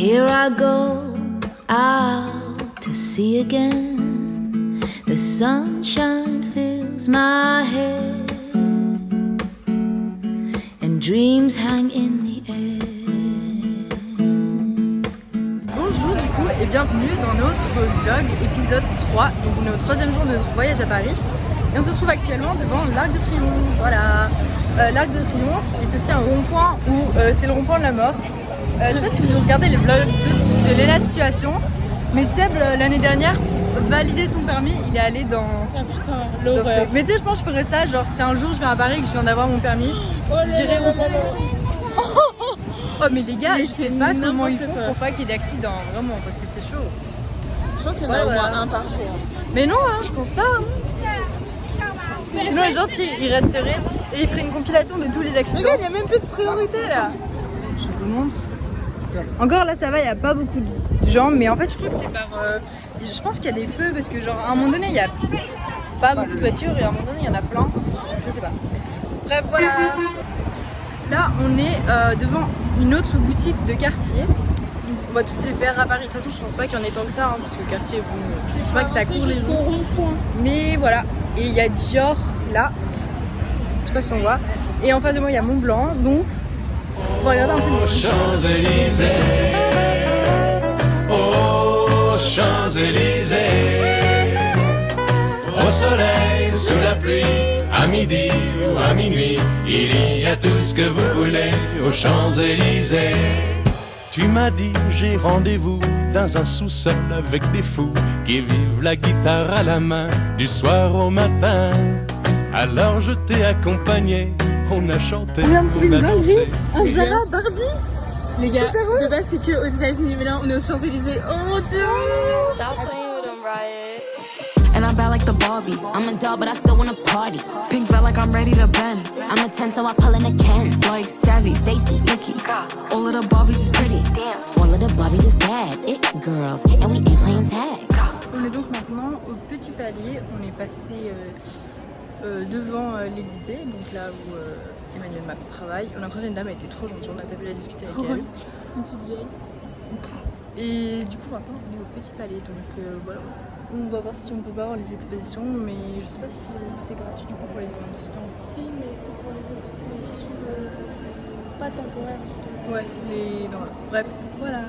Here I go out to sea again. The sunshine fills my head and dreams hang in the air. Bonjour du coup et bienvenue dans notre vlog épisode 3. Donc on est au 3e jour de notre voyage à Paris et on se trouve actuellement devant l'Arc de Triomphe. Voilà, l'Arc de Triomphe qui est aussi un rond-point où c'est le rond-point de la mort. Je sais pas si vous avez regardé les vlogs de Léla Situation, mais Seb l'année dernière pour valider son permis il est allé dans... Ah putain, l'horreur. Mais tu sais je pense que je ferais ça, genre si un jour je viens à Paris et que je viens d'avoir mon permis, j'irai au... Oh mais les gars, je sais pas comment ils font pour pas qu'il y ait d'accident, vraiment, parce que c'est chaud. Je pense qu'il y en a au moins un par jour. Mais non, hein, je pense pas. Sinon les gens, ils resteraient et ils feraient une compilation de tous les accidents. Regarde, il n'y a même plus de priorité là. Je vous montre. Encore là ça va, il n'y a pas beaucoup de gens, mais en fait je crois que c'est par... je pense qu'il y a des feux parce que genre à un moment donné il n'y a pas beaucoup de voitures et à un moment donné il y en a plein. Je sais pas. Bref voilà. Là on est devant une autre boutique de quartier. On va tous les faire à Paris. De toute façon je pense pas qu'il y en ait tant que ça hein, parce que le quartier, bon, je pense pas que ça court les jours. Mais voilà. Et il y a Dior là. Je sais pas si on voit. Et en face de moi il y a Montblanc. Donc on va regarder un peu. Champs-Élysées, aux Champs-Élysées, au soleil, sous la pluie, à midi ou à minuit, il y a tout ce que vous voulez aux Champs-Élysées. Tu m'as dit j'ai rendez-vous dans un sous-sol avec des fous qui vivent la guitare à la main du soir au matin. Alors je t'ai accompagné, on a chanté, On vient de trouver on a une dansé. dinguerie, un Zara Barbie. Les gars, de base c'est que aux États-Unis, mais là on est aux Champs-Élysées. Oh mon dieu! Stop playing with them, Riot. And I'm bad like the Barbie. I'm a doll, but I still wanna party. Pink felt like I'm ready to bend. I'm a 10, so I pull in a Ken. Like Jazzy, Stacy, Nikki. All of the Barbies is pretty. All of the Barbies is bad. It girls, and we ain't playing tag. On est donc maintenant au Petit Palier. On est passé devant l'Elysée, donc là où Emmanuel Macron travaille. On a croisé une dame, elle était trop gentille, on a tapé la discuter avec elle. Une petite vieille. Et du coup maintenant on est au Petit Palais, donc voilà. On va voir si on peut pas avoir les expositions, mais je sais pas si c'est gratuit du coup pour les visiteurs. Si, mais il faut pour les expositions pas temporaires justement. Ouais, les... non, bref, voilà.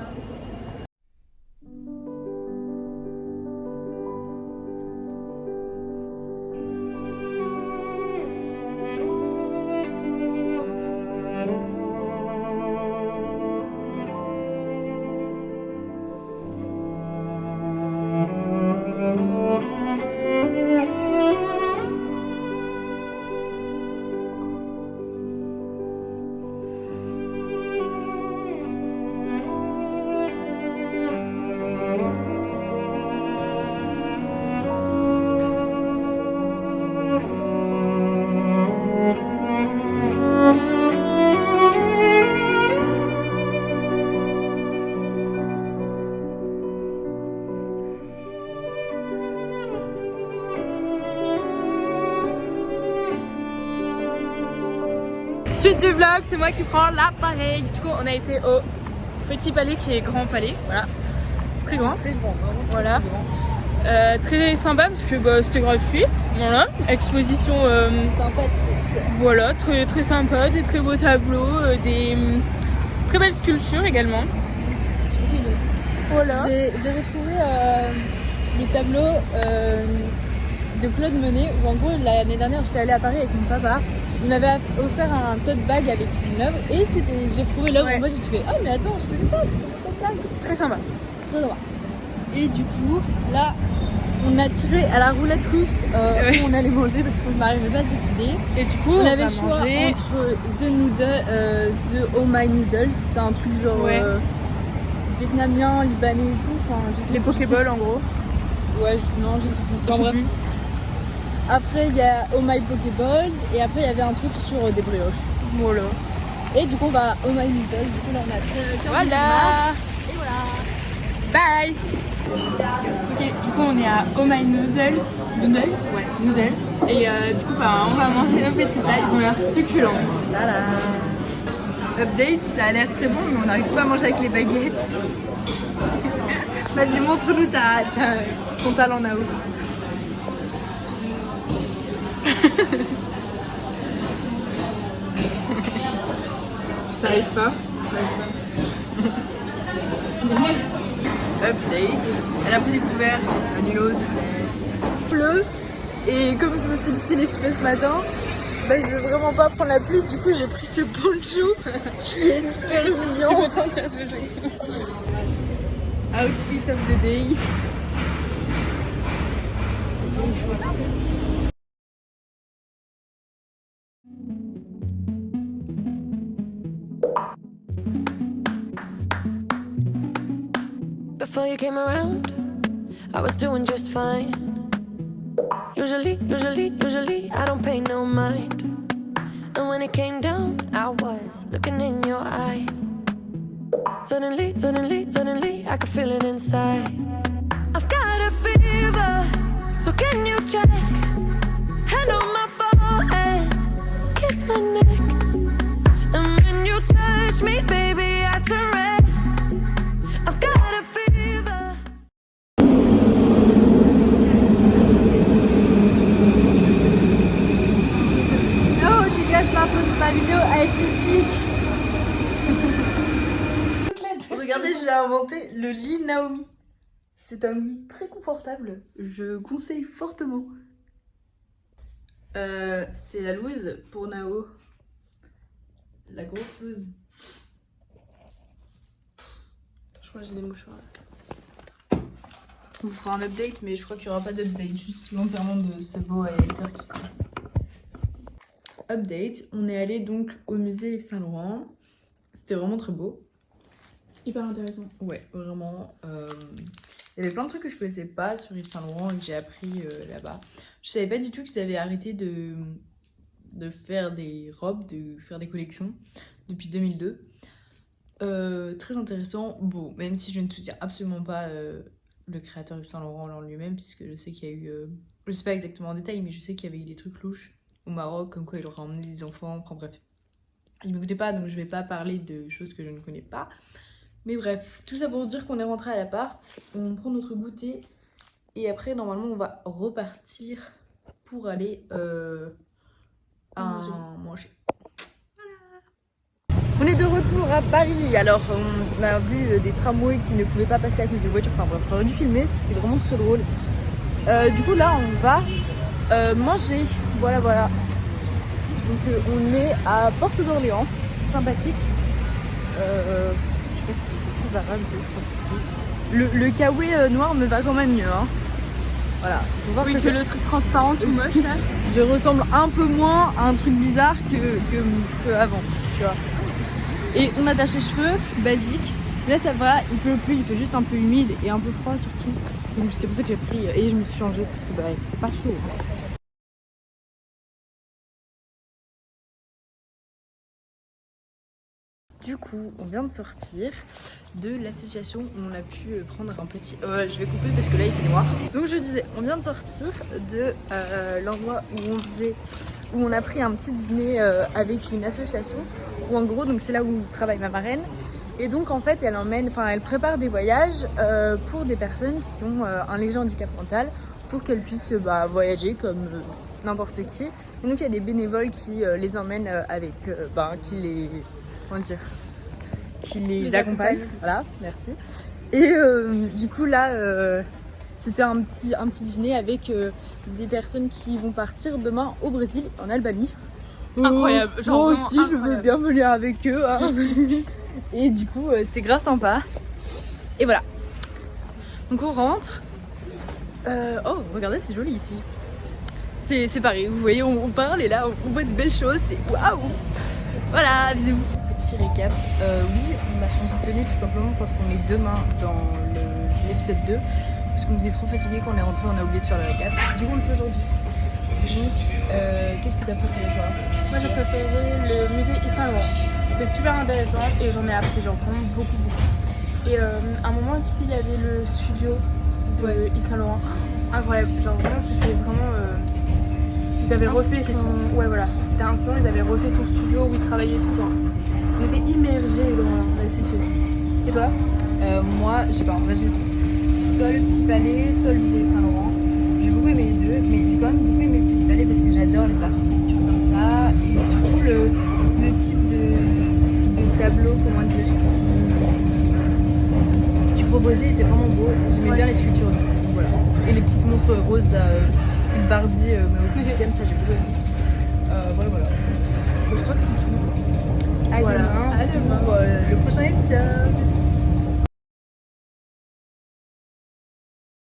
Suite du vlog, c'est moi qui prends l'appareil. Du coup, on a été au Petit Palais qui est Grand Palais. Voilà. Très grand. Très grand, vraiment très Voilà. grand. Très sympa parce que bah, c'était gratuit. Voilà. Exposition. Sympathique. Voilà, très, très sympa. Des très beaux tableaux. Des très belles sculptures également. Voilà. J'ai retrouvé le tableau de Claude Monet où en gros l'année dernière j'étais allée à Paris avec mon papa. Il m'avait offert un tote bag avec une œuvre et j'ai retrouvé l'œuvre. Ouais. Moi j'ai fait oh mais attends je connais ça, c'est sur mon tote bag. Très sympa. Très sympa. Et du coup là on a tiré à la roulette russe Ouais. où on allait manger parce qu'on n'arrivait pas à se décider. Et du coup, On avait va le choix manger. entre The Oh My Noodles, c'est un truc genre Ouais. vietnamien, libanais et tout. Enfin, je sais Les plus. Pokéballs en gros. Ouais, non, je sais plus. Je Enfin, sais bref. plus. Après, il y a Oh My Pokéballs et après, il y avait un truc sur des brioches. Voilà. Et du coup, on va à Oh My Noodles. Du coup, là, on a fait 15 Voilà. marches. Et voilà. Bye. Ok, du coup on est à Oh My Noodles. Noodles. Ouais, Noodles. Et du coup bah, on va manger nos petits plats, ils ont l'air succulents. Voilà. Update, ça a l'air très bon, mais on n'arrive pas à manger avec les baguettes. Vas-y, montre-nous ton talent, Nao. J'arrive pas. Update. Elle a pris découvert nulos. Pleut et comme je me suis lissé les cheveux ce matin, bah, je veux vraiment pas prendre la pluie, du coup j'ai pris ce poncho qui est super humiliant. Tu peux te sentir Outfit of the day. Before you came around, I was doing just fine. Usually, I don't pay no mind. And when it came down, I was looking in your eyes. Suddenly, I could feel it inside. I've got a fever, so can you check? Hand on my forehead, kiss my neck. And when you touch me, baby, I turn red. I've got a fever. Oh, tu gâches ma vidéo esthétique. Regardez, j'ai inventé le lit Naomi. C'est un lit très confortable. Je conseille fortement. C'est la loose pour Nao. La grosse loose. Je crois que j'ai des mouchoirs. On vous fera un update, mais je crois qu'il n'y aura pas d'update. Juste l'enterrement de ce beau électeur qui court. Update, on est allé donc au musée Yves Saint Laurent. C'était vraiment très beau. Hyper intéressant. Ouais, vraiment. Il y avait plein de trucs que je connaissais pas sur Yves Saint Laurent et que j'ai appris là-bas. Je savais pas du tout qu'ils avaient arrêté de faire des robes, de faire des collections depuis 2002. Très intéressant. Bon, même si je ne soutiens absolument pas le créateur Yves Saint Laurent en lui-même, puisque je sais qu'il y a eu... je sais pas exactement en détail, mais je sais qu'il y avait eu des trucs louches au Maroc, comme quoi il aurait emmené des enfants, enfin bref. Il m'écoutait pas, donc je vais pas parler de choses que je ne connais pas. Mais bref, tout ça pour dire qu'on est rentré à l'appart, on prend notre goûter, et après, normalement, on va repartir pour aller manger. On est de retour à Paris. Alors on a vu des tramways qui ne pouvaient pas passer à cause des voitures. Enfin bref, j'aurais dû filmer, c'était vraiment très drôle. Du coup là on va manger. Voilà. Donc on est à Porte d'Orléans, sympathique. Je sais pas si j'ai quelque chose à rajouter, je crois que c'est tout. Le kawaii noir me va quand même mieux. Hein. Voilà. Oui, que le truc transparent tout moche là. Je ressemble un peu moins à un truc bizarre que avant, tu vois. Et on attache les cheveux, basique. Là ça va, il pleut plus, il fait juste un peu humide et un peu froid surtout. Donc c'est pour ça que j'ai pris et je me suis changée parce que bah il fait pas chaud. Du coup, on vient de sortir de l'association où on a pu prendre un petit... je vais couper parce que là il fait noir. Donc je disais, on vient de sortir de l'endroit où on a pris un petit dîner avec une association où en gros, donc c'est là où travaille ma marraine. Et donc en fait, elle prépare des voyages pour des personnes qui ont un léger handicap mental pour qu'elles puissent voyager comme n'importe qui. Et donc il y a des bénévoles qui les emmènent avec, qui les accompagnent. Voilà, merci. Et du coup là, c'était un petit dîner avec des personnes qui vont partir demain au Brésil, en Albanie. Incroyable. Genre moi vraiment aussi, incroyable. je veux bien venir avec eux. Hein. Et du coup, c'était grave sympa. Et voilà. Donc on rentre. Oh, regardez, c'est joli ici. C'est pareil, vous voyez, on parle et là, on voit de belles choses. C'est waouh. Voilà, bisous. Petit récap. Oui, on a changé de tenue tout simplement parce qu'on est demain dans l'épisode 2. Parce qu'on était trop fatigués quand on est rentré, on a oublié de faire le récap. Du coup, on le fait aujourd'hui. Donc, qu'est-ce que t'as préféré toi? Moi j'ai préféré le musée Yves Saint Laurent. C'était super intéressant et j'en ai appris vraiment beaucoup. Et à un moment, tu sais, il y avait le studio de Yves Saint Laurent. Incroyable, genre vraiment c'était vraiment... Ils avaient refait son... Ouais voilà, c'était inspirant, ils avaient refait son studio où il travaillait tout le temps. On était immergés dans la situation. Et toi? Moi, je sais pas, en vrai j'hésite. Soit le Petit Palais, soit le musée Saint-Laurent. J'ai beaucoup aimé les deux, mais j'ai quand même beaucoup aimé le Petit Palais parce que j'adore les architectures comme ça et surtout le type de tableau, comment dire, qui proposait était vraiment beau. J'aimais bien les sculptures aussi. Donc voilà. Et les petites montres roses, petit style Barbie, mais au 18e, ça j'ai beaucoup aimé. Voilà. Donc, je crois que c'est tout. À Voilà. demain À demain. pour le prochain épisode.